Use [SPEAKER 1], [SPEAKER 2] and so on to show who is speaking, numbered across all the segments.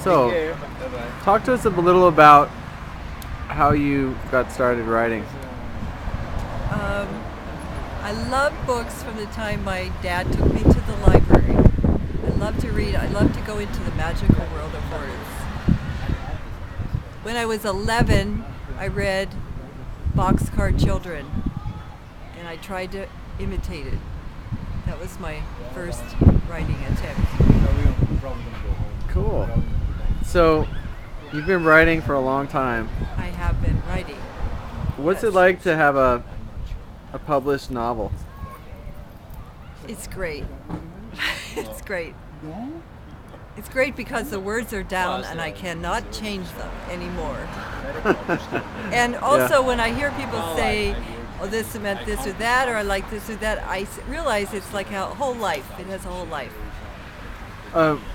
[SPEAKER 1] So, talk to us a little about how you got started writing.
[SPEAKER 2] I love books from the time my dad took me to the library. I love to read. I love to go into the magical world of words. When I was 11, I read Boxcar Children, and I tried to imitate it. That was my first writing attempt.
[SPEAKER 1] Cool. So, you've been writing for a long time.
[SPEAKER 2] I have been writing.
[SPEAKER 1] What's
[SPEAKER 2] Yes.
[SPEAKER 1] it like to have a published novel?
[SPEAKER 2] It's great. It's great. It's great because the words are down and I cannot change them anymore. And also when I hear people say, oh, this meant this or that, or I like this or that, realize it's like a whole life. It has a whole life.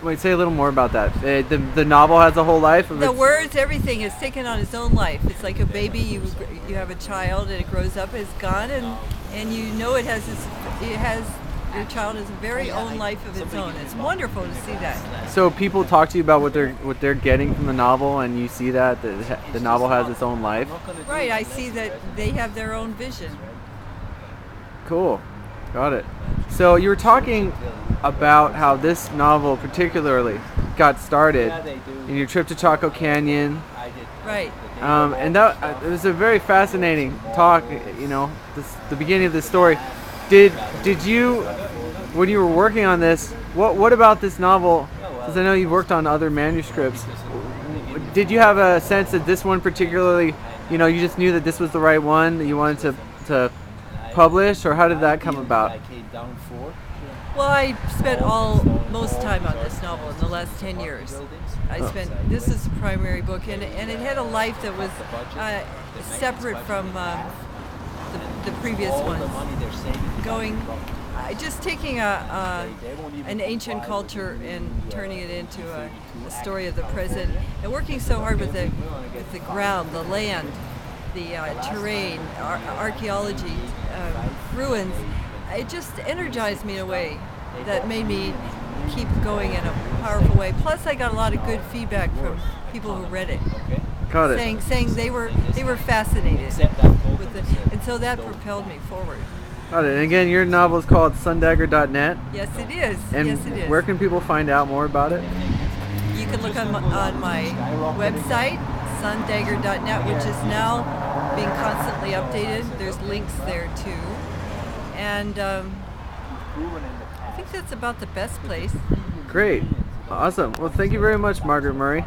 [SPEAKER 1] Wait, say a little more about that. The novel has a whole life of
[SPEAKER 2] The
[SPEAKER 1] its...
[SPEAKER 2] words, everything is taken on its own life. It's like a baby. You have a child and it grows up, it's gone, and you know it has your child has a very own life of its own. It's wonderful to see that.
[SPEAKER 1] So people talk to you about what they're getting from the novel, and you see that the novel has its own life.
[SPEAKER 2] Right, I see that they have their own vision.
[SPEAKER 1] Cool, got it. So you were talking about how this novel particularly got started in your trip to Chaco Canyon.
[SPEAKER 2] Right.
[SPEAKER 1] And that it was a very fascinating talk. You know, the beginning of the story. Did you, when you were working on this, what about this novel? Because I know you've worked on other manuscripts. Did you have a sense that this one particularly, you know, you just knew that this was the right one that you wanted to publish, or how did that come about?
[SPEAKER 2] Well, I spent most time on this novel in the last 10 years. This is the primary book, and it had a life that was separate from the previous ones. Just taking an ancient culture and turning it into a story of the present, and working so hard with the ground, the land, the terrain, archaeology, ruins. It just energized me in a way that made me keep going in a powerful way. Plus, I got a lot of good feedback from people who read it.
[SPEAKER 1] Got it.
[SPEAKER 2] Saying they were fascinated with it, and so that propelled me forward.
[SPEAKER 1] Got it. And again, your novel is called sundagger.net.
[SPEAKER 2] Yes, it is.
[SPEAKER 1] And
[SPEAKER 2] yes, it is.
[SPEAKER 1] where can people find out more about it?
[SPEAKER 2] You can look on my website, sundagger.net, which is now being constantly updated. There's links there too, and I think that's about the best place.
[SPEAKER 1] Great. Awesome. Well, thank you very much, Margaret Murray.